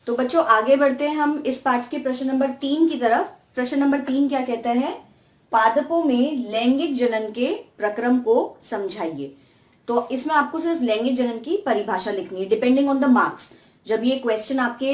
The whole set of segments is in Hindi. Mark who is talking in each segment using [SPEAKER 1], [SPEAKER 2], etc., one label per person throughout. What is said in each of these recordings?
[SPEAKER 1] तो बच्चों आगे बढ़ते हैं हम इस पाठ के प्रश्न नंबर 3 की तरफ। प्रश्न नंबर 3 क्या कहता है? पादपों में लैंगिक जनन के प्रक्रम को समझाइए। तो इसमें आपको सिर्फ लैंगिक जनन की परिभाषा लिखनी है डिपेंडिंग ऑन द मार्क्स। जब ये क्वेश्चन आपके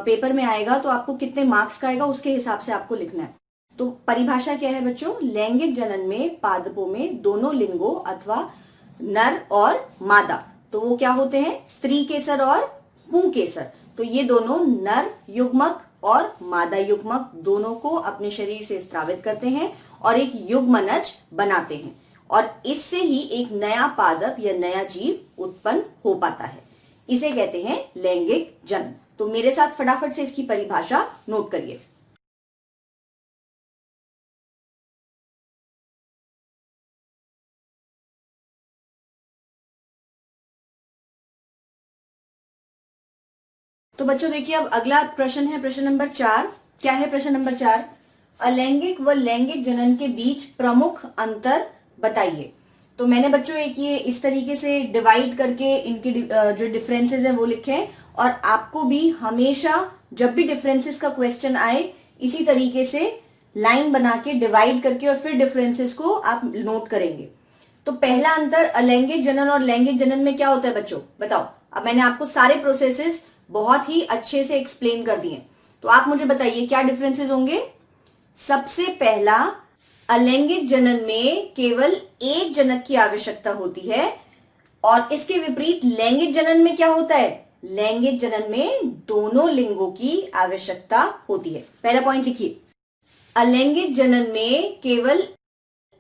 [SPEAKER 1] पेपर में आएगा तो आपको कितने मार्क्स का आएगा उसके हिसाब से आपको लिखना है। तो परिभाषा क्या है बच्चों? लैंगिक जनन में पादपों में दोनों लिंगों अथवा नर और मादा, तो वो क्या होते हैं? स्त्री केसर और पुंकेसर। तो ये दोनों नर युग्मक और मादा युग्मक दोनों को अपने शरीर से स्रावित करते हैं और एक युग्मनज बनाते हैं, और इससे ही एक नया पादप या नया जीव उत्पन्न हो पाता है। इसे कहते हैं लैंगिक जनन। तो मेरे साथ फटाफट से इसकी परिभाषा नोट करिए। तो बच्चों देखिए, अब अगला प्रश्न है प्रश्न नंबर 4। क्या है प्रश्न नंबर 4? अलैंगिक व लैंगिक जनन के बीच प्रमुख अंतर बताइए। तो मैंने बच्चों एक ये इस तरीके से डिवाइड करके इनके जो डिफरेंसेस है वो लिखे हैं, और आपको भी हमेशा जब भी डिफरेंसेस का क्वेश्चन आए इसी तरीके से लाइन बना के डिवाइड करके और फिर डिफरेंसेस को आप नोट करेंगे। तो पहला अंतर अलैंगिक जनन और लैंगिक जनन में क्या होता है बच्चों? बताओ। अब मैंने आपको सारे प्रोसेसेस बहुत ही अच्छे से एक्सप्लेन कर दिए, तो आप मुझे बताइए क्या डिफरेंसेस होंगे। सबसे पहला, अलैंगिक जनन में केवल एक जनक की आवश्यकता होती है, और इसके विपरीत लैंगिक जनन में क्या होता है? लैंगिक जनन में दोनों लिंगों की आवश्यकता होती है। पहला पॉइंट लिखिए, अलैंगिक जनन में केवल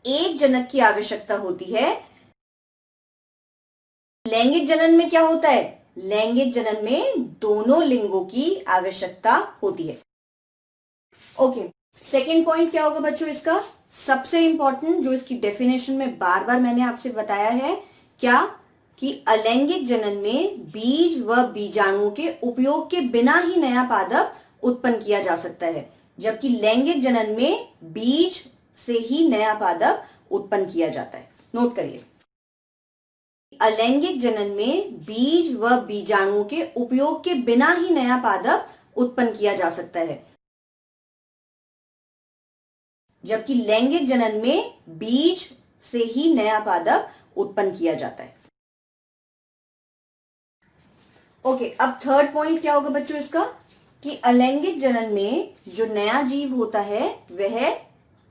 [SPEAKER 1] एक जनक की आवश्यकता होती है। लैंगिक जनन में क्या होता है? लैंगिक जनन में दोनों लिंगों की आवश्यकता होती है। ओके, सेकेंड पॉइंट क्या होगा बच्चों इसका? सबसे इंपॉर्टेंट, जो इसकी डेफिनेशन में बार बार मैंने आपसे बताया है, क्या कि अलैंगिक जनन में बीज व बीजाणुओं के उपयोग के बिना ही नया पादप उत्पन्न किया जा सकता है, जबकि लैंगिक जनन में बीज से ही नया पादप उत्पन्न किया जाता है। नोट करिए, अलैंगिक जनन में बीज व बीजाणुओं के उपयोग के बिना ही नया पादप उत्पन्न किया जा सकता है, जबकि लैंगिक जनन में बीज से ही नया पादप उत्पन्न किया जाता है। ओके, अब थर्ड पॉइंट क्या होगा बच्चों इसका? कि अलैंगिक जनन में जो नया जीव होता है वह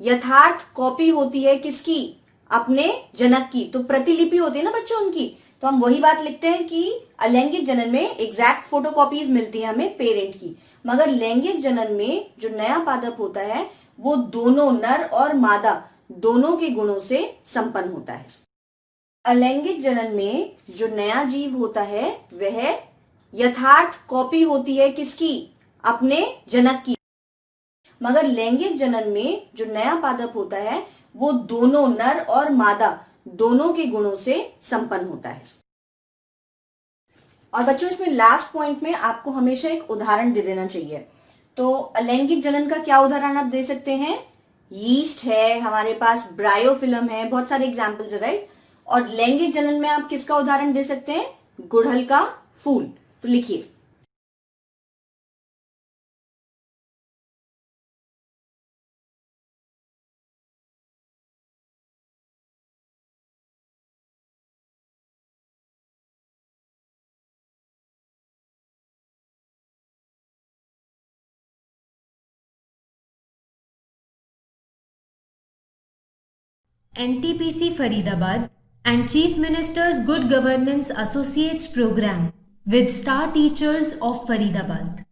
[SPEAKER 1] यथार्थ कॉपी होती है किसकी? अपने जनक की। तो प्रतिलिपि होती है ना बच्चों उनकी। तो हम वही बात लिखते हैं कि अलैंगिक जनन में एग्जैक्ट फोटोकॉपीज मिलती है हमें पेरेंट की, मगर लैंगिक जनन में जो नया पादप होता है वो दोनों नर और मादा दोनों के गुणों से संपन्न होता है। अलैंगिक जनन में जो नया जीव होता है वह यथार्थ कॉपी होती है किसकी? अपने जनक की, मगर लैंगिक जनन में जो नया पादप होता है वो दोनों नर और मादा दोनों के गुणों से संपन्न होता है। और बच्चों इसमें लास्ट पॉइंट में आपको हमेशा एक उदाहरण दे देना चाहिए। तो अलैंगिक जनन का क्या उदाहरण आप दे सकते हैं? यीस्ट है हमारे पास, ब्रायोफिलम है, बहुत सारे एग्जाम्पल्स है, राइट। और लैंगिक जनन में आप किसका उदाहरण दे सकते हैं? गुड़हल का फूल। तो लिखिए,
[SPEAKER 2] NTPC Faridabad and Chief Minister's Good Governance Associates Program with Star Teachers of Faridabad.